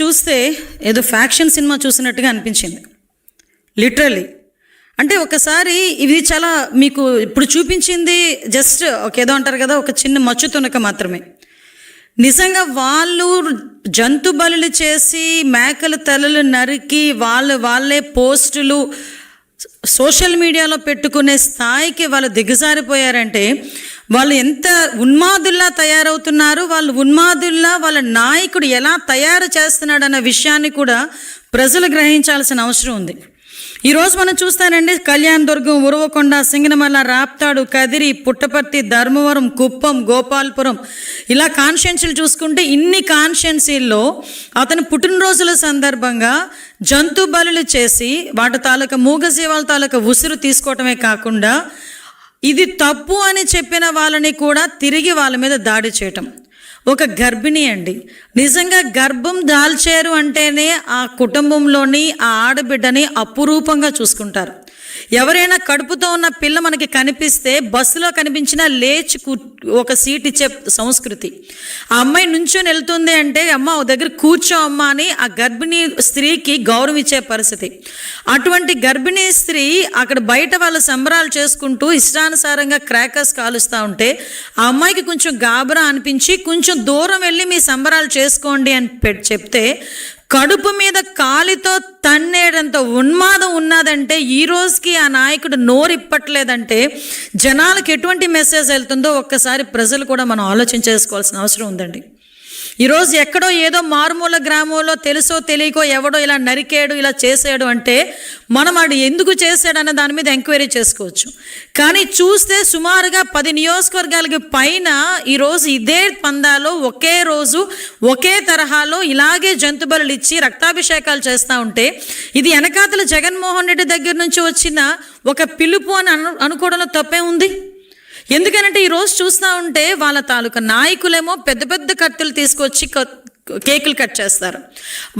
చూస్తే ఏదో faction cinema చూసినట్టుగా అనిపించింది లిటరల్లీ. అంటే ఒకసారి ఇది చాలా మీకు ఇప్పుడు చూపించింది జస్ట్ ఏదో అంటారు కదా, ఒక చిన్న మచ్చు తునక మాత్రమే. నిజంగా వాళ్ళు జంతు బలులు చేసి మేకల తలలు నరికి వాళ్ళే పోస్టులు సోషల్ మీడియాలో పెట్టుకునే స్థాయికి వాళ్ళు దిగజారిపోయారంటే వాళ్ళు ఎంత ఉన్మాదుల్లా తయారవుతున్నారు, వాళ్ళు ఉన్మాదుల్లా వాళ్ళ నాయకుడు ఎలా తయారు చేస్తున్నాడన్న విషయాన్ని కూడా ప్రజలు గ్రహించాల్సిన అవసరం ఉంది. ఈరోజు మనం చూస్తానండి, కళ్యాణదుర్గం, ఉరవకొండ, సింగనమల, రాప్తాడు, కదిరి, పుట్టపర్తి, ధర్మవరం, కుప్పం, గోపాల్పురం, ఇలా కాన్స్టిట్యున్సీలు చూసుకుంటే ఇన్ని కాన్స్టిట్యున్సీల్లో అతని పుట్టినరోజుల సందర్భంగా జంతు బలులు చేసి వాటి తాలూకా మూగజీవాల తాలూకా ఉసురు తీసుకోవటమే కాకుండా ఇది తప్పు అని చెప్పిన వాళ్ళని కూడా తిరిగి వాళ్ళ మీద దాడి చేయటం. ఒక గర్భిణి అండి, నిజంగా గర్భం దాల్చారు అంటేనే ఆ కుటుంబంలోని ఆ ఆడబిడ్డని అపురూపంగా చూసుకుంటారు. ఎవరైనా కడుపుతో ఉన్న పిల్ల మనకి కనిపిస్తే బస్సులో కనిపించినా లేచి ఒక సీట్ ఇచ్చే సంస్కృతి. ఆ అమ్మాయి నుంచొని వెళ్తుంది అంటే అమ్మ ఓ దగ్గర కూర్చో అమ్మ అని ఆ గర్భిణీ స్త్రీకి గౌరవం ఇచ్చే పరిస్థితి. అటువంటి గర్భిణీ స్త్రీ అక్కడ బయట వాళ్ళు సంబరాలు చేసుకుంటూ ఇష్టానుసారంగా క్రాకర్స్ కాలుస్తూ ఉంటే ఆ అమ్మాయికి కొంచెం గాబరా అనిపించి కొంచెం దూరం వెళ్ళి మీ సంబరాలు చేసుకోండి అని చెప్తే కడుపు మీద కాలితో తన్నేడంత ఉన్మాదం ఉన్నదంటే ఈ రోజుకి ఆ నాయకుడు నోరిప్పట్లేదంటే జనాలకు ఎటువంటి మెసేజ్ వెళ్తుందో ఒక్కసారి ప్రజలు కూడా మనం ఆలోచన చేసుకోవాల్సిన అవసరం ఉందండి. ఈరోజు ఎక్కడో ఏదో మారుమూల గ్రామంలో తెలుసో తెలియకో ఎవడో ఇలా నరికాడు ఇలా చేసాడు అంటే మనం వాడు ఎందుకు చేశాడు అన్న దాని మీద ఎంక్వైరీ చేసుకోవచ్చు. కానీ చూస్తే సుమారుగా 10 నియోజకవర్గాలకి పైన ఈరోజు ఇదే పందాలో ఒకే రోజు ఒకే తరహాలో ఇలాగే జంతుబలులు ఇచ్చి రక్తాభిషేకాలు చేస్తూ ఉంటే ఇది వెనకాతల జగన్మోహన్ రెడ్డి దగ్గర నుంచి వచ్చిన ఒక పిలుపు అని అనుకోవడంలో తప్పే ఉంది. ఎందుకనంటే ఈరోజు చూస్తూ ఉంటే వాళ్ళ తాలూకా నాయకులేమో పెద్ద పెద్ద కత్తులు తీసుకొచ్చి కేకులు కట్ చేస్తారు,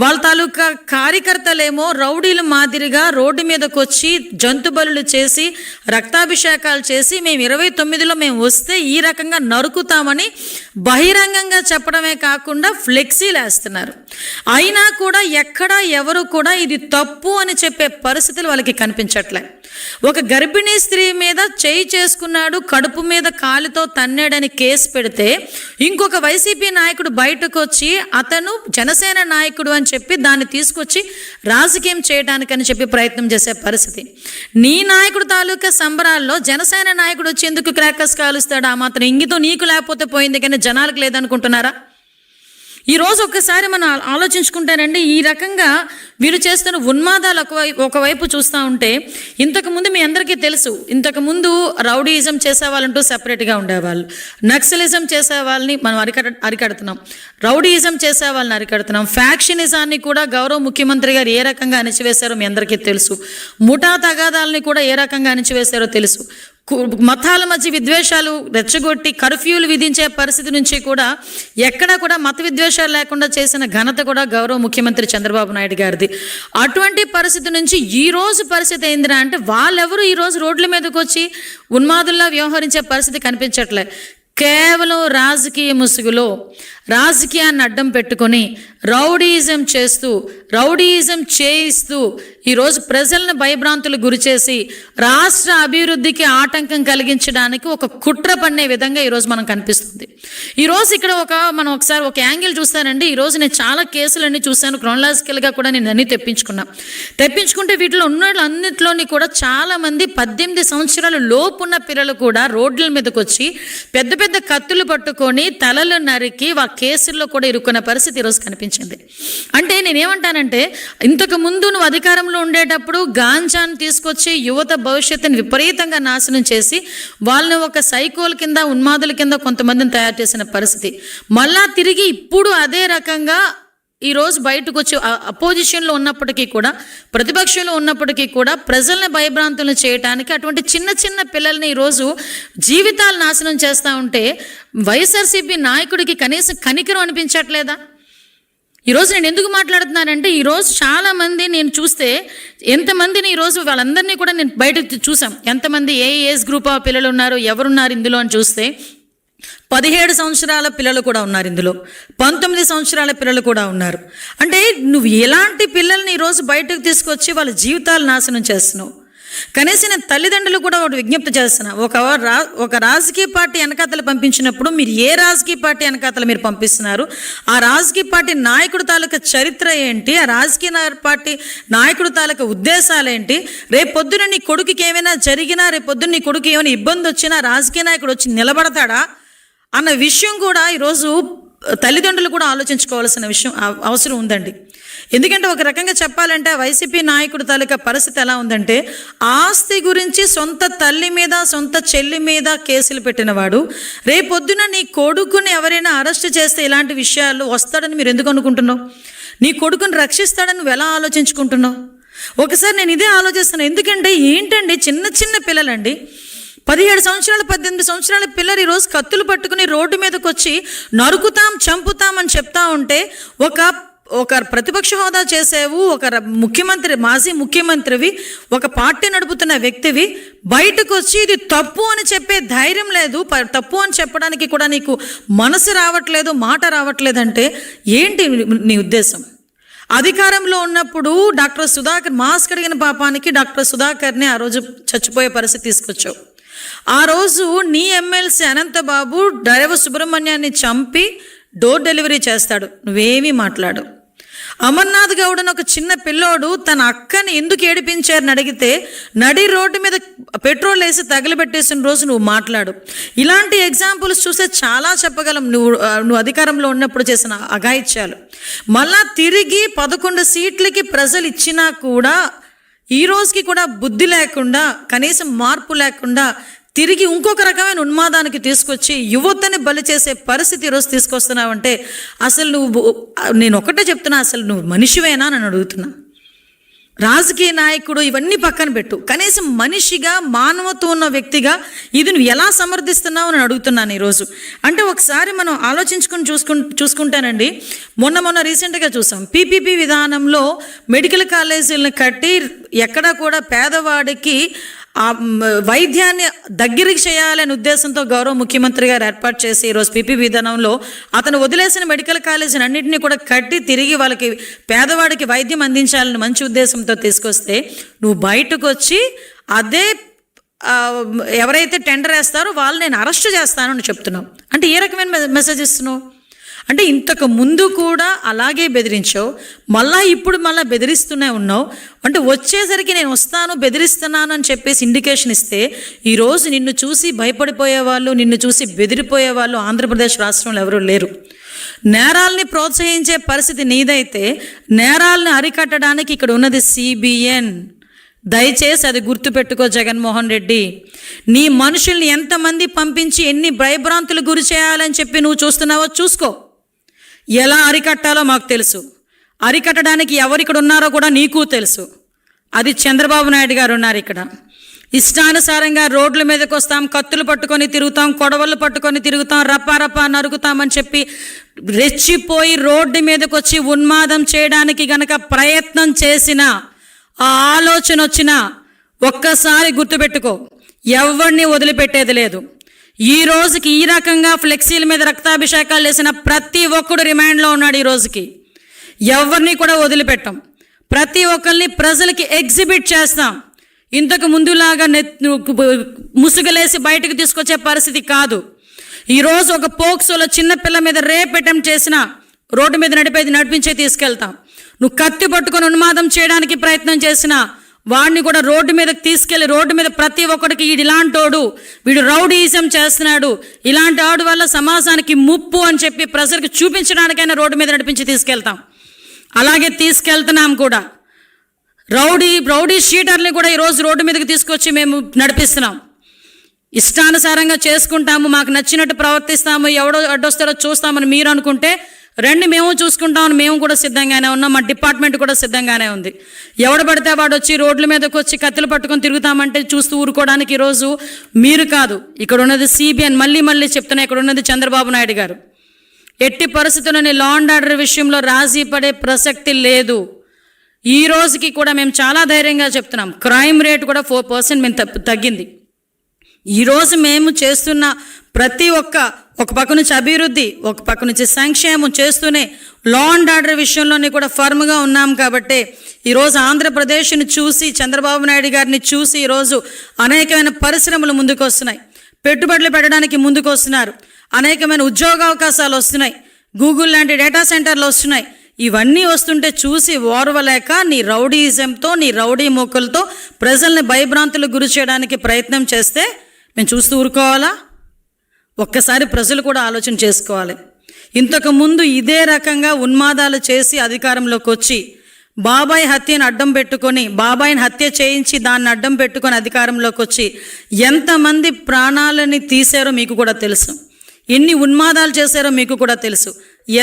వాళ్ళ తాలూకా కార్యకర్తలేమో రౌడీలు మాదిరిగా రోడ్డు మీదకి వచ్చి జంతు బలులు చేసి రక్తాభిషేకాలు చేసి మేము 29లో మేము వస్తే ఈ రకంగా నరుకుతామని బహిరంగంగా చెప్పడమే కాకుండా ఫ్లెక్సీలు వేస్తున్నారు. అయినా కూడా ఎక్కడ ఎవరు కూడా ఇది తప్పు అని చెప్పే పరిస్థితులు వాళ్ళకి కనిపించట్లే. ఒక గర్భిణీ స్త్రీ మీద చేయి చేసుకున్నాడు, కడుపు మీద కాలుతో తన్నాడని కేసు పెడితే ఇంకొక వైసీపీ నాయకుడు బయటకు వచ్చి అతను జనసేన నాయకుడు అని చెప్పి దాన్ని తీసుకొచ్చి రాజకీయం చేయడానికని చెప్పి ప్రయత్నం చేసే పరిస్థితి. నీ నాయకుడు తాలూకా సంబరాల్లో జనసేన నాయకుడు వచ్చి ఎందుకు క్రాకర్స్ కాలుస్తాడు? ఆ మాత్రం ఇంగితం నీకు లేకపోతే పోయింది కానీ జనాలకు లేదనుకుంటున్నారా? ఈరోజు ఒక్కసారి మనం ఆలోచించుకుంటానండి, ఈ రకంగా వీళ్ళు చేస్తున్న ఉన్మాదాలు ఒకవైపు చూస్తూ ఉంటే ఇంతకుముందు మీ అందరికీ తెలుసు, ఇంతకుముందు రౌడీయిజం చేసేవాళ్ళంటూ సెపరేట్గా ఉండేవాళ్ళు, నక్సలిజం చేసే వాళ్ళని మనం అరికడుతున్నాం, రౌడీయిజం చేసే వాళ్ళని అరికడుతున్నాం, ఫ్యాక్షనిజాన్ని కూడా గౌరవ ముఖ్యమంత్రి గారు ఏ రకంగా అణిచివేశారో మీ అందరికీ తెలుసు, ముఠా తగాదాలని కూడా ఏ రకంగా అణిచివేశారో తెలుసు, మతాల మధ్య విద్వేషాలు రెచ్చగొట్టి కర్ఫ్యూలు విధించే పరిస్థితి నుంచి కూడా ఎక్కడా కూడా మత విద్వేషాలు లేకుండా చేసిన ఘనత కూడా గౌరవ ముఖ్యమంత్రి చంద్రబాబు నాయుడు గారిది. అటువంటి పరిస్థితి నుంచి ఈ రోజు పరిస్థితి ఏందిరా అంటే వాళ్ళెవరు ఈరోజు రోడ్ల మీదకి వచ్చి ఉన్మాదుల్లా వ్యవహరించే పరిస్థితి కనిపించట్లే. కేవలం రాజకీయ ముసుగులో రాజకీయాన్ని అడ్డం పెట్టుకొని రౌడీయిజం చేస్తూ రౌడీయిజం చేయిస్తూ ఈరోజు ప్రజలను భయభ్రాంతులు గురిచేసి రాష్ట్ర అభివృద్ధికి ఆటంకం కలిగించడానికి ఒక కుట్ర పన్నే విధంగా ఈరోజు మనం కనిపిస్తుంది. ఈరోజు ఇక్కడ మనం ఒకసారి ఒక యాంగిల్ చూస్తానండి. ఈరోజు నేను చాలా కేసులన్నీ చూశాను, క్రోనలాజికల్గా కూడా నేను అన్నీ తెప్పించుకుంటే వీటిలో ఉన్న అన్నింటిలోని కూడా చాలామంది 18 సంవత్సరాల లోపున్న పిల్లలు కూడా రోడ్ల మీదకి వచ్చి పెద్ద పెద్ద కత్తులు పట్టుకొని తలలు నరికి ఆ కేసుల్లో కూడా ఇరుక్కున్న పరిస్థితి ఈరోజు కనిపించింది. అంటే నేనేమంటానంటే ఇంతకు ముందు నువ్వు అధికారంలో ఉండేటప్పుడు గాంజాను తీసుకొచ్చి యువత భవిష్యత్తుని విపరీతంగా నాశనం చేసి వాళ్ళని ఒక సైకోల కింద ఉన్మాదుల కింద కొంతమందిని తయారు చేసిన పరిస్థితి, మళ్ళా తిరిగి ఇప్పుడు అదే రకంగా ఈరోజు బయటకు వచ్చి అపోజిషన్లో ఉన్నప్పటికీ కూడా ప్రతిపక్షంలో ఉన్నప్పటికీ కూడా ప్రజల్ని భయభ్రాంతులను చేయడానికి అటువంటి చిన్న చిన్న పిల్లల్ని ఈరోజు జీవితాలు నాశనం చేస్తూ ఉంటే వైఎస్ఆర్సీపీ నాయకుడికి కనీసం కనికరం అనిపించట్లేదా? ఈరోజు నేను ఎందుకు మాట్లాడుతున్నానంటే ఈరోజు చాలామంది నేను చూస్తే ఎంతమందిని ఈరోజు వాళ్ళందరినీ కూడా నేను బయటకు చూసాం, ఎంతమంది ఏ ఏజ్ గ్రూప్ ఆఫ్ పిల్లలు ఉన్నారు, ఎవరున్నారు ఇందులో అని చూస్తే 17 సంవత్సరాల పిల్లలు కూడా ఉన్నారు ఇందులో, 19 సంవత్సరాల పిల్లలు కూడా ఉన్నారు. అంటే నువ్వు ఎలాంటి పిల్లల్ని ఈరోజు బయటకు తీసుకొచ్చి వాళ్ళ జీవితాలు నాశనం చేస్తున్నావు. కనీసం నేను తల్లిదండ్రులు కూడా ఒకటి విజ్ఞప్తి చేస్తున్నా, ఒక రాజకీయ పార్టీ వెనకాతలు పంపించినప్పుడు మీరు ఏ రాజకీయ పార్టీ వెనకాతలు మీరు పంపిస్తున్నారు, ఆ రాజకీయ పార్టీ నాయకుడు తాలూకా చరిత్ర ఏంటి, ఆ రాజకీయ పార్టీ నాయకుడు తాలూకా ఉద్దేశాలు ఏంటి, రేపొద్దున నీ కొడుకుకి ఏమైనా జరిగినా, రేపొద్దున నీ కొడుకు ఏమైనా ఇబ్బంది వచ్చినా రాజకీయ నాయకుడు వచ్చి నిలబడతాడా అన్న విషయం కూడా ఈరోజు తల్లిదండ్రులు కూడా ఆలోచించుకోవాల్సిన విషయం అవసరం ఉందండి. ఎందుకంటే ఒక రకంగా చెప్పాలంటే వైసీపీ నాయకుడు తాలూకా పరిస్థితి ఎలా ఉందంటే, ఆస్తి గురించి సొంత తల్లి మీద సొంత చెల్లి మీద కేసులు పెట్టినవాడు రేపొద్దున నీ కొడుకుని ఎవరైనా అరెస్ట్ చేస్తే ఇలాంటి విషయాలు వస్తాడని మీరు ఎందుకు అనుకుంటున్నావు? నీ కొడుకుని రక్షిస్తాడని నువ్వు ఎలా ఆలోచించుకుంటున్నావు? ఒకసారి నేను ఇదే ఆలోచిస్తున్నాను. ఎందుకంటే ఏంటండి, చిన్న చిన్న పిల్లలండి, 17 సంవత్సరాలు 18 సంవత్సరాల పిల్లలు ఈరోజు కత్తులు పట్టుకుని రోడ్డు మీదకి వచ్చి నరుకుతాం చంపుతాం అని చెప్తా ఉంటే, ఒక ప్రతిపక్ష హోదా చేసేవు, ఒక ముఖ్యమంత్రి, మాజీ ముఖ్యమంత్రివి, ఒక పార్టీ నడుపుతున్న వ్యక్తివి బయటకు వచ్చి ఇది తప్పు అని చెప్పే ధైర్యం లేదు, తప్పు అని చెప్పడానికి కూడా నీకు మనసు రావట్లేదు, మాట రావట్లేదంటే ఏంటి నీ ఉద్దేశం? అధికారంలో ఉన్నప్పుడు డాక్టర్ సుధాకర్ మాస్క్ అడిగిన పాపానికి డాక్టర్ సుధాకర్ని ఆ రోజు చచ్చిపోయే పరిస్థితి తీసుకొచ్చావు. ఆ రోజు నీ ఎమ్మెల్సీ అనంతబాబు డ్రైవర్ సుబ్రహ్మణ్యాన్ని చంపి డోర్ డెలివరీ చేస్తాడు, నువ్వేమీ మాట్లాడు. అమర్నాథ్ గౌడ్ అని ఒక చిన్న పిల్లోడు తన అక్కని ఎందుకు ఏడిపించారని అడిగితే నడి రోడ్డు మీద పెట్రోల్ వేసి తగలబెట్టేసిన రోజు నువ్వు మాట్లాడు. ఇలాంటి ఎగ్జాంపుల్స్ చూస్తే చాలా చెప్పగలం. నువ్వు అధికారంలో ఉన్నప్పుడు చేసిన అఘాయిత్యాలు మళ్ళా తిరిగి 11 సీట్లకి ప్రజలు ఇచ్చినా కూడా ఈ రోజుకి కూడా బుద్ధి లేకుండా, కనీసం మార్పు లేకుండా తిరిగి ఇంకొక రకమైన ఉన్మాదానికి తీసుకొచ్చి యువతని బలి చేసే పరిస్థితి ఈరోజు తీసుకొస్తున్నావంటే అసలు నేను ఒకటే చెప్తున్నా, అసలు నువ్వు మనిషివేనా అని అడుగుతున్నా. రాజకీయ నాయకుడు ఇవన్నీ పక్కన పెట్టు, కనీసం మనిషిగా మానవత్వం ఉన్న వ్యక్తిగా ఇది నువ్వు ఎలా సమర్థిస్తున్నావు అని అడుగుతున్నాను ఈరోజు. అంటే ఒకసారి మనం ఆలోచించుకుని చూసుకుంటానండి. మొన్న రీసెంట్గా చూసాం, పీపీపీ విధానంలో మెడికల్ కాలేజీలను కట్టి ఎక్కడా కూడా పేదవాడికి ఆ వైద్యాన్ని దగ్గరికి చేయాలనే ఉద్దేశంతో గౌరవ ముఖ్యమంత్రి గారు ఏర్పాటు చేసి ఈరోజు పీపీ విధానంలో అతను వదిలేసిన మెడికల్ కాలేజీని అన్నింటినీ కూడా కట్టి తిరిగి వాళ్ళకి పేదవాడికి వైద్యం అందించాలని మంచి ఉద్దేశంతో తీసుకొస్తే నువ్వు బయటకు వచ్చి అదే ఎవరైతే టెండర్ వేస్తారో వాళ్ళు నేను అరెస్ట్ చేస్తానని చెప్తున్నావు. అంటే ఏ రకమైన మెసేజ్ ఇస్తున్నావు? అంటే ఇంతకు ముందు కూడా అలాగే బెదిరించావు, ఇప్పుడు బెదిరిస్తూనే ఉన్నావు. అంటే వచ్చేసరికి నేను వస్తాను, బెదిరిస్తున్నాను అని చెప్పేసి ఇండికేషన్ ఇస్తే ఈరోజు నిన్ను చూసి భయపడిపోయేవాళ్ళు, నిన్ను చూసి బెదిరిపోయేవాళ్ళు ఆంధ్రప్రదేశ్ రాష్ట్రంలో ఎవరూ లేరు. నేరాల్ని ప్రోత్సహించే పరిస్థితి నీదైతే నేరాలను అరికట్టడానికి ఇక్కడ ఉన్నది సిబిఎన్. దయచేసి అది గుర్తుపెట్టుకో జగన్మోహన్ రెడ్డి. నీ మనుషుల్ని ఎంతమంది పంపించి ఎన్ని భయభ్రాంతులు గురి చేయాలని చెప్పి నువ్వు చూస్తున్నావో చూసుకో. ఎలా అరికట్టాలో మాకు తెలుసు, అరికట్టడానికి ఎవరు ఇక్కడ ఉన్నారో కూడా నీకు తెలుసు. అది చంద్రబాబు నాయుడు గారు ఉన్నారు ఇక్కడ. ఇష్టానుసారంగా రోడ్ల మీదకి వస్తాం, కత్తులు పట్టుకొని తిరుగుతాం, కొడవళ్ళు పట్టుకొని తిరుగుతాం, రపా నరుగుతామని చెప్పి రెచ్చిపోయి రోడ్డు మీదకి వచ్చి ఉన్మాదం చేయడానికి గనక ప్రయత్నం చేసిన ఆ ఆలోచన వచ్చినా ఒక్కసారి గుర్తుపెట్టుకో, ఎవరిని వదిలిపెట్టేది లేదు. ఈ రోజుకి ఈ రకంగా ఫ్లెక్సీల మీద రక్తాభిషేకాలు చేసిన ప్రతి ఒక్కడు రిమాండ్లో ఉన్నాడు. ఈ రోజుకి ఎవరిని కూడా వదిలిపెట్టాం, ప్రతి ఒక్కరిని ప్రజలకి ఎగ్జిబిట్ చేస్తాం. ఇంతకు ముందులాగా ముసుగులేసి బయటకు తీసుకొచ్చే పరిస్థితి కాదు. ఈరోజు ఒక పోక్సోలో చిన్న పిల్ల మీద రేప్ అటెంప్ట్ చేసిన రోడ్డు మీద నడిపించే తీసుకెళ్తాం. నువ్వు కత్తి పట్టుకొని ఉన్మాదం చేయడానికి ప్రయత్నం చేసిన వాడిని కూడా రోడ్డు మీదకి తీసుకెళ్ళి రోడ్డు మీద ప్రతి ఒక్కడికి ఇలాంటోడు, వీడు రౌడీయిజం చేస్తున్నాడు, ఇలాంటి వాడి వల్ల సమాజానికి ముప్పు అని చెప్పి ప్రజలకు చూపించడానికైనా రోడ్డు మీద నడిపించి తీసుకెళ్తాం. అలాగే తీసుకెళ్తున్నాం కూడా. రౌడీ షీటర్ని కూడా ఈరోజు రోడ్డు మీదకి తీసుకొచ్చి మేము నడిపిస్తున్నాం. ఇష్టానుసారంగా చేసుకుంటాము, మాకు నచ్చినట్టు ప్రవర్తిస్తాము, ఎవడో అడ్డొస్తాడో చూస్తామని మీరు అనుకుంటే రండి, మేము చూసుకుంటామని మేము కూడా సిద్ధంగానే ఉన్నాం. మా డిపార్ట్మెంట్ కూడా సిద్ధంగానే ఉంది. ఎవడు పడితే వాడు వచ్చి రోడ్ల మీదకి వచ్చి కత్తులు పట్టుకొని తిరుగుతామంటే చూస్తూ ఊరుకోవడానికి ఈరోజు మీరు కాదు, ఇక్కడ ఉన్నది సిబిఎన్. మళ్ళీ చెప్తున్నా, ఇక్కడ ఉన్నది చంద్రబాబు నాయుడు గారు. ఎట్టి పరిస్థితుల్లోని లా అండ్ ఆర్డర్ విషయంలో రాజీ పడే ప్రసక్తి లేదు. ఈ రోజుకి కూడా మేము చాలా ధైర్యంగా చెప్తున్నాం, క్రైమ్ రేట్ కూడా 4% మేము తగ్గింది. ఈరోజు మేము చేస్తున్న ప్రతి ఒక్క ఒక పక్క నుంచి అభివృద్ధి, ఒక పక్క నుంచి సంక్షేమం చేస్తూనే లా అండ్ ఆర్డర్ విషయంలోనే కూడా ఫర్మ్గా ఉన్నాం. కాబట్టి ఈరోజు ఆంధ్రప్రదేశ్ని చూసి, చంద్రబాబు నాయుడు గారిని చూసి ఈరోజు అనేకమైన పరిశ్రమలు ముందుకు వస్తున్నాయి, పెట్టుబడులు పెట్టడానికి ముందుకు వస్తున్నారు, అనేకమైన ఉద్యోగ అవకాశాలు వస్తున్నాయి, గూగుల్ లాంటి డేటా సెంటర్లు వస్తున్నాయి. ఇవన్నీ వస్తుంటే చూసి ఓర్వలేక నీ రౌడీయిజంతో, నీ రౌడీ మూకలతో ప్రజల్ని భయభ్రాంతులకు గురి చేయడానికి ప్రయత్నం చేస్తే మేము చూస్తూ ఊరుకోవాలా? ఒక్కసారి ప్రజలు కూడా ఆలోచన చేసుకోవాలి. ఇంతకుముందు ఇదే రకంగా ఉన్మాదాలు చేసి అధికారంలోకి వచ్చి బాబాయ్ హత్యను అడ్డం పెట్టుకొని, బాబాయిని హత్య చేయించి దాన్ని అడ్డం పెట్టుకొని అధికారంలోకి వచ్చి ఎంతమంది ప్రాణాలని తీశారో మీకు కూడా తెలుసు, ఎన్ని ఉన్మాదాలు చేశారో మీకు కూడా తెలుసు,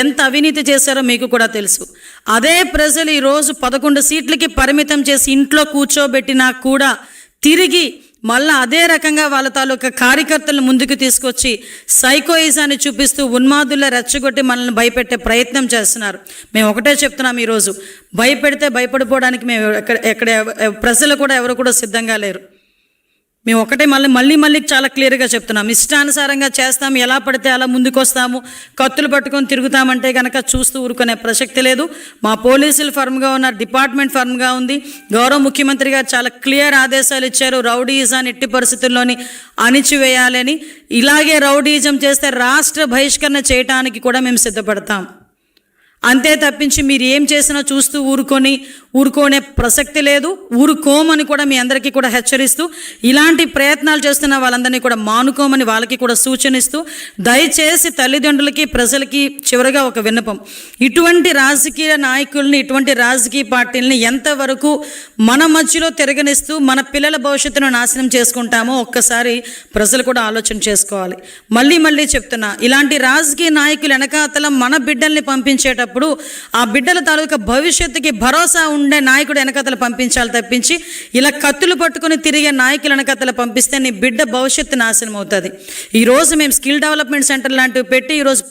ఎంత అవినీతి చేశారో మీకు కూడా తెలుసు. అదే ప్రజలు ఈరోజు 11 సీట్లకి పరిమితం చేసి ఇంట్లో కూర్చోబెట్టినా కూడా తిరిగి మళ్ళీ అదే రకంగా వాళ్ళ తాలూకా కార్యకర్తలను ముందుకు తీసుకొచ్చి సైకోయిజాన్ని చూపిస్తూ ఉన్మాదుల్లో రెచ్చగొట్టి మనల్ని భయపెట్టే ప్రయత్నం చేస్తున్నారు. మేము ఒకటే చెప్తున్నాం, ఈరోజు భయపెడితే భయపడిపోవడానికి మేము ఎక్కడ ప్రజలు కూడా ఎవరు కూడా సిద్ధంగా లేరు. మేము ఒకటే మళ్ళీ చాలా క్లియర్గా చెప్తున్నాం, ఇష్టానుసారంగా చేస్తాము, ఎలా పడితే అలా ముందుకు వస్తాము, కత్తులు పట్టుకొని తిరుగుతామంటే కనుక చూస్తూ ఊరుకునే ప్రసక్తి లేదు. మా పోలీసులు ఫర్మ్గా ఉన్నారు, డిపార్ట్మెంట్ ఫర్మ్గా ఉంది. గౌరవ ముఖ్యమంత్రి గారు చాలా క్లియర్ ఆదేశాలు ఇచ్చారు, రౌడీయిజాన్ని ఎట్టి పరిస్థితుల్లోని అణిచివేయాలని. ఇలాగే రౌడీయిజం చేస్తే రాష్ట్ర బహిష్కరణ చేయడానికి కూడా మేము సిద్ధపడతాం. అంతే తప్పించి మీరు ఏం చేసినా చూస్తూ ఊరుకోనే ప్రసక్తి లేదు, ఊరుకోమని కూడా మీ అందరికీ కూడా హెచ్చరిస్తూ, ఇలాంటి ప్రయత్నాలు చేస్తున్న వాళ్ళందరినీ కూడా మానుకోమని వాళ్ళకి కూడా సూచనిస్తూ, దయచేసి తల్లిదండ్రులకి ప్రజలకి చివరిగా ఒక విన్నపం, ఇటువంటి రాజకీయ నాయకుల్ని, ఇటువంటి రాజకీయ పార్టీలని ఎంతవరకు మన మధ్యలో తిరగనిస్తూ మన పిల్లల భవిష్యత్తును నాశనం చేసుకుంటామో ఒక్కసారి ప్రజలు కూడా ఆలోచన చేసుకోవాలి. మళ్ళీ చెప్తున్నా, ఇలాంటి రాజకీయ నాయకులు వెనకాతల మన బిడ్డల్ని పంపించేటప్పుడు ఆ బిడ్డల తాలూకా భవిష్యత్తుకి భరోసా ఉండే నాయకుడు వెనకతలు పంపించాలి తప్పించి ఇలా కత్తులు పట్టుకుని తిరిగే నాయకులు వెనకతలు పంపిస్తే నీ బిడ్డ భవిష్యత్తు నాశనం అవుతుంది. ఈరోజు మేము స్కిల్ డెవలప్మెంట్ సెంటర్ లాంటివి పెట్టి ఈరోజు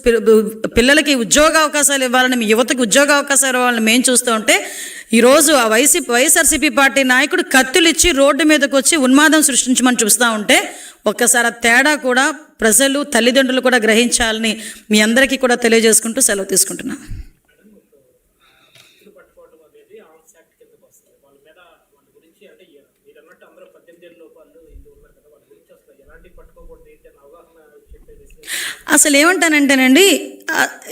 పిల్లలకి ఉద్యోగ అవకాశాలు ఇవ్వాలని, యువతకు ఉద్యోగ అవకాశాలు ఇవ్వాలని మేము చూస్తూ ఉంటే ఈరోజు ఆ వైఎస్ఆర్సీపీ పార్టీ నాయకుడు కత్తులు ఇచ్చి రోడ్డు మీదకి వచ్చి ఉన్మాదం సృష్టించమని చూస్తూ ఉంటే ఒక్కసారి ఆ తేడా కూడా ప్రజలు, తల్లిదండ్రులు కూడా గ్రహించాలని మీ అందరికీ కూడా తెలియజేసుకుంటూ సెలవు తీసుకుంటున్నాను. అసలు ఏమంటానంటేనండి,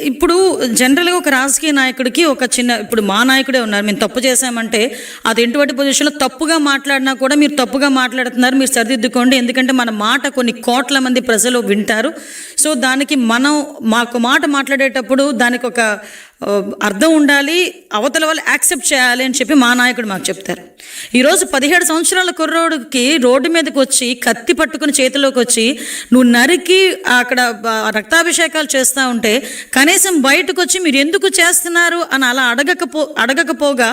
ఇప్పుడు జనరల్గా ఒక రాజకీయ నాయకుడికి ఒక ఇప్పుడు మా నాయకుడే ఉన్నారు, మేము తప్పు చేశామంటే అది ఎటువంటి పొజిషన్లో తప్పుగా మాట్లాడినా కూడా మీరు తప్పుగా మాట్లాడుతున్నారు, మీరు సరిదిద్దుకోండి, ఎందుకంటే మన మాట కొన్ని కోట్ల మంది ప్రజలు వింటారు. సో దానికి మాకు మాట మాట్లాడేటప్పుడు దానికి ఒక అర్థం ఉండాలి, అవతల వాళ్ళు యాక్సెప్ట్ చేయాలి అని చెప్పి మా నాయకుడు మాకు చెప్తారు. ఈరోజు 17 సంవత్సరాల కుర్రోడికి రోడ్డు మీదకి వచ్చి కత్తి పట్టుకుని చేతిలోకి వచ్చి నువ్వు నరికి అక్కడ రక్తాభిషేకాలు చేస్తూ ఉంటే కనీసం బయటకు వచ్చి మీరు ఎందుకు చేస్తున్నారు అని అలా అడగకపోగా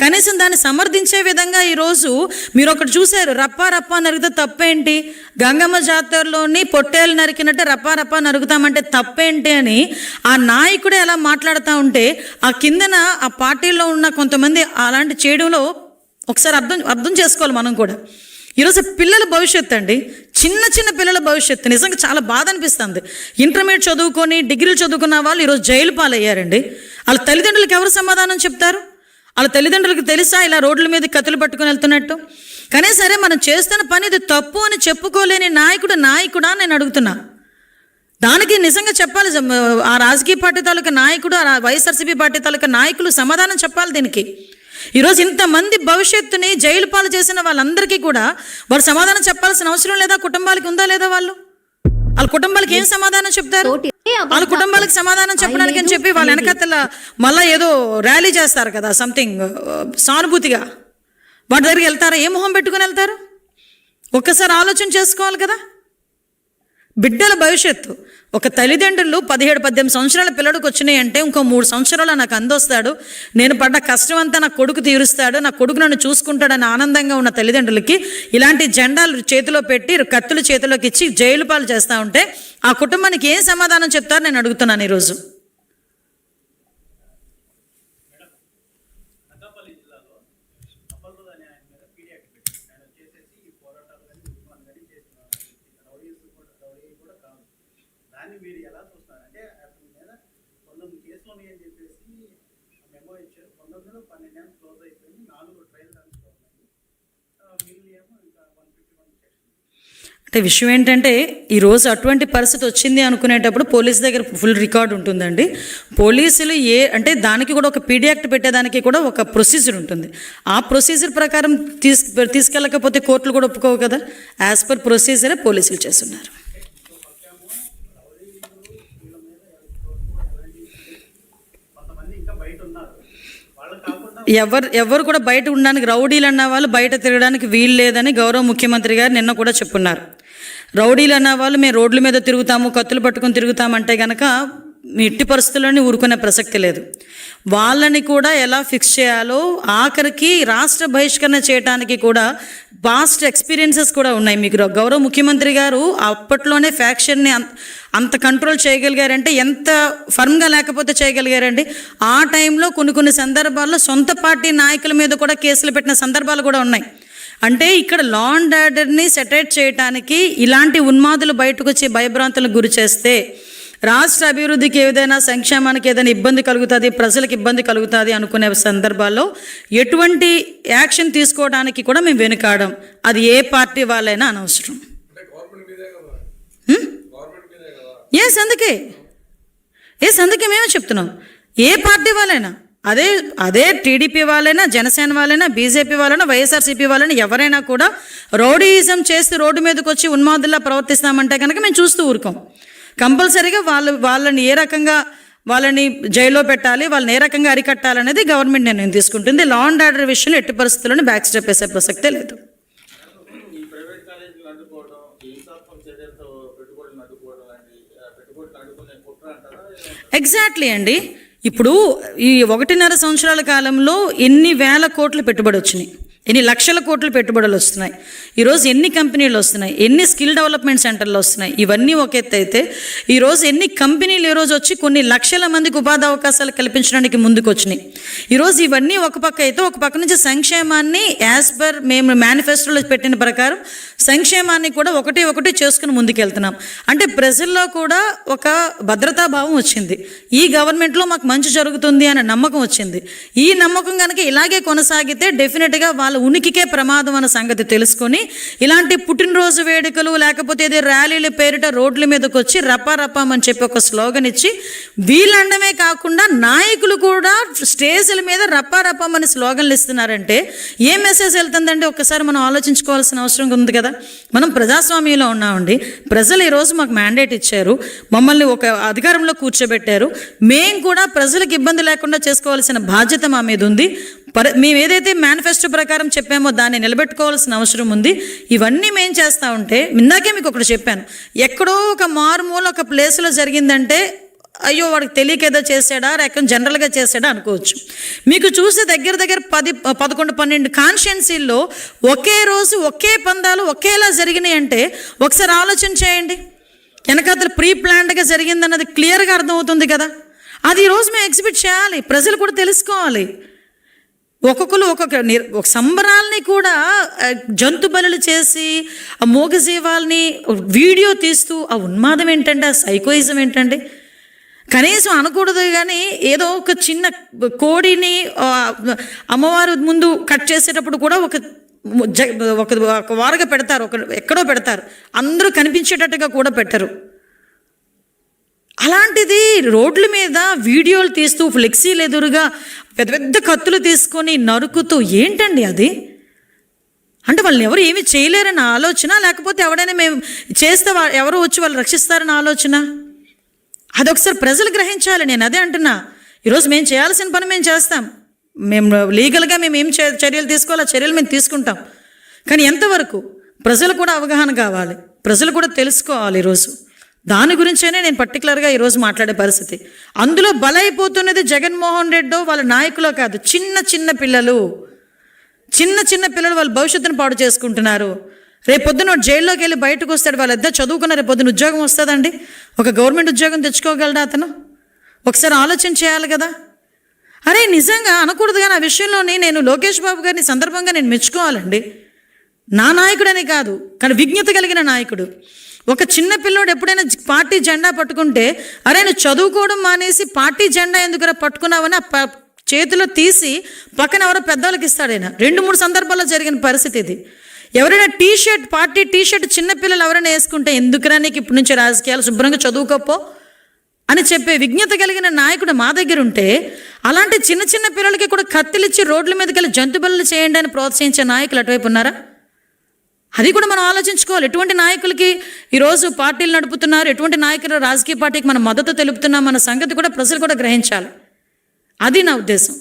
కనీసం దాన్ని సమర్థించే విధంగా ఈరోజు మీరు ఒకటి చూశారు, రప్పా నరిగితే తప్పేంటి, గంగమ్మ జాతరలోని పొట్టేలు నరికినట్టే రప్పా నరుగుతామంటే తప్పేంటి అని ఆ నాయకుడే అలా మాట్లాడుతూ ఉంటే ఆ కిందన ఆ పార్టీలో ఉన్న కొంతమంది అలాంటి చేయడంలో ఒకసారి అర్థం చేసుకోవాలి మనం కూడా. ఈరోజు పిల్లల భవిష్యత్తు అండి, చిన్న పిల్లల భవిష్యత్తు నిజంగా చాలా బాధ అనిపిస్తుంది. ఇంటర్మీడియట్ చదువుకొని డిగ్రీలు చదువుకున్న వాళ్ళు ఈరోజు జైలు పాలయ్యారండి. వాళ్ళ తల్లిదండ్రులకు ఎవరు సమాధానం చెప్తారు? వాళ్ళ తల్లిదండ్రులకు తెలుసా ఇలా రోడ్ల మీద కత్తులు పట్టుకుని వెళ్తున్నట్టు? కానీ సరే మనం చేస్తున్న పని ఇది తప్పు అని చెప్పుకోలేని నాయకుడా నేను అడుగుతున్నా. దానికి నిజంగా చెప్పాలి, ఆ రాజకీయ పార్టీ తాలూకా నాయకుడు, ఆ వైఎస్ఆర్సీపీ పార్టీ తాలూకా నాయకులు సమాధానం చెప్పాలి దీనికి. ఈరోజు ఇంతమంది భవిష్యత్తుని జైలు పాలు చేసిన వాళ్ళందరికీ కూడా వాళ్ళు సమాధానం చెప్పాల్సిన అవసరం లేదా? కుటుంబాలకి ఉందా లేదా? వాళ్ళ కుటుంబాలకి ఏం సమాధానం చెప్తారు? వాళ్ళ కుటుంబాలకు సమాధానం చెప్పడానికి అని చెప్పి వాళ్ళ వెనకతల మళ్ళీ ఏదో ర్యాలీ చేస్తారు కదా, సంథింగ్ సానుభూతిగా వాటి దగ్గరికి వెళ్తారా? ఏ మొహం పెట్టుకుని వెళ్తారు? ఒక్కసారి ఆలోచన చేసుకోవాలి కదా. బిడ్డల భవిష్యత్తు, ఒక తల్లిదండ్రులు 17-18 సంవత్సరాల పిల్లడికి వచ్చినాయి అంటే ఇంకో 3 సంవత్సరాలు నాకు అందొస్తాడు, నేను పడ్డ కష్టం అంతా నా కొడుకు తీరుస్తాడు, నా కొడుకు నన్ను చూసుకుంటాడని ఆనందంగా ఉన్న తల్లిదండ్రులకి ఇలాంటి జెండాలు చేతిలో పెట్టి కత్తులు చేతిలోకి ఇచ్చి జైలు పాలు చేస్తూ ఉంటే ఆ కుటుంబానికి ఏం సమాధానం చెప్తారు నేను అడుగుతున్నాను ఈరోజు. దాన్ని మీరు ఎలా చూస్తున్నారు? అంటే అతని మీద 19 కేసులు ఉన్నాయని చెప్పేసి మెమో ఇచ్చారు. 19లో 12 ఏమో క్లోజ్ అయిపోయింది, 4 ట్రయల్ రన్స్ ఉన్నాయి, మిగిలిన ఏమో ఇంకా 151 సెక్షన్. అంటే విషయం ఏంటంటే ఈరోజు అటువంటి పరిస్థితి వచ్చింది అనుకునేటప్పుడు పోలీస్ దగ్గర ఫుల్ రికార్డు ఉంటుందండి. పోలీసులు అంటే దానికి కూడా ఒక పీడీ యాక్ట్ పెట్టేదానికి కూడా ఒక ప్రొసీజర్ ఉంటుంది. ఆ ప్రొసీజర్ ప్రకారం తీసుకెళ్ళకపోతే కోర్టులు కూడా ఒప్పుకోవు కదా. యాజ్ పర్ ప్రొసీజరే పోలీసులు చేస్తున్నారు. ఎవరు కూడా బయట ఉండడానికి, రౌడీలు అన్న వాళ్ళు బయట తిరగడానికి వీలు లేదని గౌరవ ముఖ్యమంత్రి గారు నిన్న కూడా చెప్పున్నారు. రౌడీలు అన్న వాళ్ళు మేము రోడ్ల మీద తిరుగుతాము, కత్తులు పట్టుకొని తిరుగుతామంటే కనుక ఎట్టి పరిస్థితుల్లోనే ఊరుకునే ప్రసక్తి లేదు. వాళ్ళని కూడా ఎలా ఫిక్స్ చేయాలో, ఆఖరికి రాష్ట్ర బహిష్కరణ చేయడానికి కూడా పాస్ట్ ఎక్స్పీరియన్సెస్ కూడా ఉన్నాయి. మీకు గౌరవ ముఖ్యమంత్రి గారు అప్పట్లోనే ఫ్యాక్షన్ని అంత కంట్రోల్ చేయగలిగారంటే ఎంత ఫర్మ్గా లేకపోతే చేయగలిగారండి. ఆ టైంలో కొన్ని సందర్భాల్లో సొంత పార్టీ నాయకుల మీద కూడా కేసులు పెట్టిన సందర్భాలు కూడా ఉన్నాయి. అంటే ఇక్కడ లా అండ్ ఆర్డర్ని సెటరేట్ చేయడానికి ఇలాంటి ఉన్మాదులు బయటకు వచ్చి భయభ్రాంతులకు గురి చేస్తే రాష్ట్ర అభివృద్ధికి ఏదైనా, సంక్షేమానికి ఏదైనా ఇబ్బంది కలుగుతుంది, ప్రజలకు ఇబ్బంది కలుగుతుంది అనుకునే సందర్భాల్లో ఎటువంటి యాక్షన్ తీసుకోవడానికి కూడా మేము వెనుకాడం. అది ఏ పార్టీ వాళ్ళైనా అనవసరం. అందుకే మేమే చెప్తున్నాం, ఏ పార్టీ వాళ్ళైనా, అదే టీడీపీ వాళ్ళైనా, జనసేన వాళ్ళైనా, బీజేపీ వాళ్ళైనా, వైఎస్ఆర్సీపీ వాళ్ళైనా, ఎవరైనా కూడా రౌడీయిజం చేస్తూ రోడ్డు మీదకి వచ్చి ఉన్మాదుల్లా ప్రవర్తిస్తామంటే కనుక మేము చూస్తూ ఊరుకోం. కంపల్సరీగా వాళ్ళని ఏ రకంగా వాళ్ళని జైల్లో పెట్టాలి, వాళ్ళని ఏ రకంగా అరికట్టాలనేది గవర్నమెంట్ నిర్ణయం తీసుకుంటుంది. లా అండ్ ఆర్డర్ విషయంలో ఎట్టి పరిస్థితుల్లోనే బ్యాక్ స్టెప్ వేసే ప్రసక్తే లేదు. ఎగ్జాక్ట్లీ అండి. ఇప్పుడు ఈ 1.5 సంవత్సరాల కాలంలో ఎన్ని వేల కోట్లు పెట్టుబడి వచ్చినాయి, ఎన్ని లక్షల కోట్లు పెట్టుబడులు వస్తున్నాయి, ఈరోజు ఎన్ని కంపెనీలు వస్తున్నాయి, ఎన్ని స్కిల్ డెవలప్మెంట్ సెంటర్లు వస్తున్నాయి. ఇవన్నీ ఒక ఎత్తు అయితే ఈరోజు ఎన్ని కంపెనీలు ఈరోజు వచ్చి కొన్ని లక్షల మందికి ఉపాధి అవకాశాలు కల్పించడానికి ముందుకు వచ్చినాయి. ఈరోజు ఇవన్నీ ఒక పక్క అయితే, ఒక పక్క నుంచి సంక్షేమాన్ని యాజ్ పర్ మేము మేనిఫెస్టోలో పెట్టిన ప్రకారం సంక్షేమాన్ని కూడా ఒకటి చేసుకుని ముందుకెళ్తున్నాం. అంటే ప్రజల్లో కూడా ఒక భద్రతాభావం వచ్చింది. ఈ గవర్నమెంట్లో మాకు మంచి జరుగుతుంది అనే నమ్మకం వచ్చింది. ఈ నమ్మకం కనుక ఇలాగే కొనసాగితే డెఫినెట్గా వాళ్ళ ఉనికికే ప్రమాదం అన్న సంగతి తెలుసుకొని ఇలాంటి పుట్టినరోజు వేడుకలు లేకపోతే ఏదో ర్యాలీల పేరిట రోడ్ల మీదకి వచ్చి రపారపం అని చెప్పి ఒక స్లోగన్ ఇచ్చి వీళ్ళండమే కాకుండా నాయకులు కూడా స్టేజ్ల మీద రపారపం అని స్లోగన్లు ఇస్తున్నారంటే ఏ మెసేజ్ వెళ్తుందండి? ఒక్కసారి మనం ఆలోచించుకోవాల్సిన అవసరం ఉంది కదా. మనం ప్రజాస్వామ్యంలో ఉన్నామండి. ప్రజలు ఈరోజు మాకు మ్యాండేట్ ఇచ్చారు, మమ్మల్ని ఒక అధికారంలో కూర్చోబెట్టారు. మేము కూడా ప్రజలకు ఇబ్బంది లేకుండా చేసుకోవాల్సిన బాధ్యత మా మీద ఉంది. మేము ఏదైతే మేనిఫెస్టో ప్రకారం చెప్పామో దాన్ని నిలబెట్టుకోవాల్సిన అవసరం ఉంది. ఇవన్నీ మేము చేస్తూ ఉంటే, ఇందాకే మీకు ఒకటి చెప్పాను, ఎక్కడో ఒక మారుమూల ఒక ప్లేస్లో జరిగిందంటే అయ్యో వాడికి తెలియక ఏదో చేశాడా, లేక జనరల్గా చేశాడా అనుకోవచ్చు. మీకు చూస్తే దగ్గర 10, 11, 12 కాన్స్టిట్యున్సీల్లో ఒకే రోజు ఒకే పందాలు ఒకేలా జరిగినాయి అంటే ఒకసారి ఆలోచన చేయండి. వెనకాతలు ప్రీ ప్లాన్డ్గా జరిగిందన్నది క్లియర్గా అర్థమవుతుంది కదా. అది ఈరోజు మేము ఎగ్జిబిట్ చేయాలి, ప్రజలు కూడా తెలుసుకోవాలి. ఒక్కొక్కరు ఒక సంబరాల్ని కూడా జంతు బలులు చేసి ఆ మూగజీవాల్ని వీడియో తీస్తూ ఆ ఉన్మాదం ఏంటంటే, ఆ సైకోయిజం ఏంటంటే, కనీసం అనకూడదు. కానీ ఏదో ఒక చిన్న కోడిని అమ్మవారు ముందు కట్ చేసేటప్పుడు కూడా ఒక వారుగా పెడతారు, ఎక్కడో పెడతారు, అందరూ కనిపించేటట్టుగా కూడా పెట్టరు. అలాంటిది రోడ్ల మీద వీడియోలు తీస్తూ ఫ్లెక్సీలు ఎదురుగా పెద్ద కత్తులు తీసుకొని నరుకుతూ ఏంటండి అది? అంటే వాళ్ళని ఎవరు ఏమీ చేయలేరని ఆలోచన, లేకపోతే ఎవడైనా మేము చేస్తే ఎవరు వచ్చి వాళ్ళు రక్షిస్తారని ఆలోచన? అదొకసారి ప్రజలు గ్రహించాలి. నేను అదే అంటున్నా, ఈరోజు మేము చేయాల్సిన పని మేము చేస్తాం, మేము లీగల్గా మేము ఏం చర్యలు తీసుకోవాలో ఆ చర్యలు మేము తీసుకుంటాం. కానీ ఎంతవరకు ప్రజలు కూడా అవగాహన కావాలి, ప్రజలు కూడా తెలుసుకోవాలి. ఈరోజు దాని గురించేనే నేను పర్టికులర్గా ఈరోజు మాట్లాడే పరిస్థితి. అందులో బలైపోతున్నది జగన్మోహన్ రెడ్డో వాళ్ళ నాయకులో కాదు, చిన్న పిల్లలు వాళ్ళ భవిష్యత్తును పాడు చేసుకుంటున్నారు. రేపొద్దున జైల్లోకి వెళ్ళి బయటకు వస్తాడు, వాళ్ళిద్దరు చదువుకున్న రేపొద్దున ఉద్యోగం వస్తుందండి, ఒక గవర్నమెంట్ ఉద్యోగం తెచ్చుకోగలడా అతను? ఒకసారి ఆలోచన చేయాలి కదా. అరే నిజంగా అనకూడదు, కానీ ఆ విషయంలోని నేను లోకేష్ బాబు గారిని సందర్భంగా నేను మెచ్చుకోవాలండి. నా నాయకుడని కాదు, కానీ విజ్ఞత కలిగిన నాయకుడు. ఒక చిన్న పిల్లోడు ఎప్పుడైనా పార్టీ జెండా పట్టుకుంటే, అరే నువ్వు చదువుకోవడం మానేసి పార్టీ జెండా ఎందుకురా పట్టుకున్నావని ఆ చేతిలో తీసి పక్కన ఎవరో పెద్దవాళ్ళకి ఇస్తాడు ఆయన. 2-3 సందర్భాల్లో జరిగిన పరిస్థితి ఇది. ఎవరైనా టీషర్ట్, పార్టీ టీషర్ట్ చిన్నపిల్లలు ఎవరైనా వేసుకుంటే, ఎందుకురా నీకు ఇప్పటి నుంచి రాజకీయాలు, శుభ్రంగా చదువుకోపో అని చెప్పే విజ్ఞత కలిగిన నాయకుడు మా దగ్గర ఉంటే, అలాంటి చిన్న చిన్న పిల్లలకి కూడా కత్తిలిచ్చి రోడ్ల మీదకి వెళ్ళి జంతు బలులు చేయండి అని ప్రోత్సహించే నాయకులు అటువైపు ఉన్నారా? అది కూడా మనం ఆలోచించుకోవాలి. ఎటువంటి నాయకులకి ఈరోజు పార్టీలు నడుపుతున్నారు, ఎటువంటి నాయకులు రాజకీయ పార్టీకి మనం మద్దతు తెలుపుతున్నాం అన్న సంగతి కూడా ప్రజలు కూడా గ్రహించాలి. అది నా ఉద్దేశం.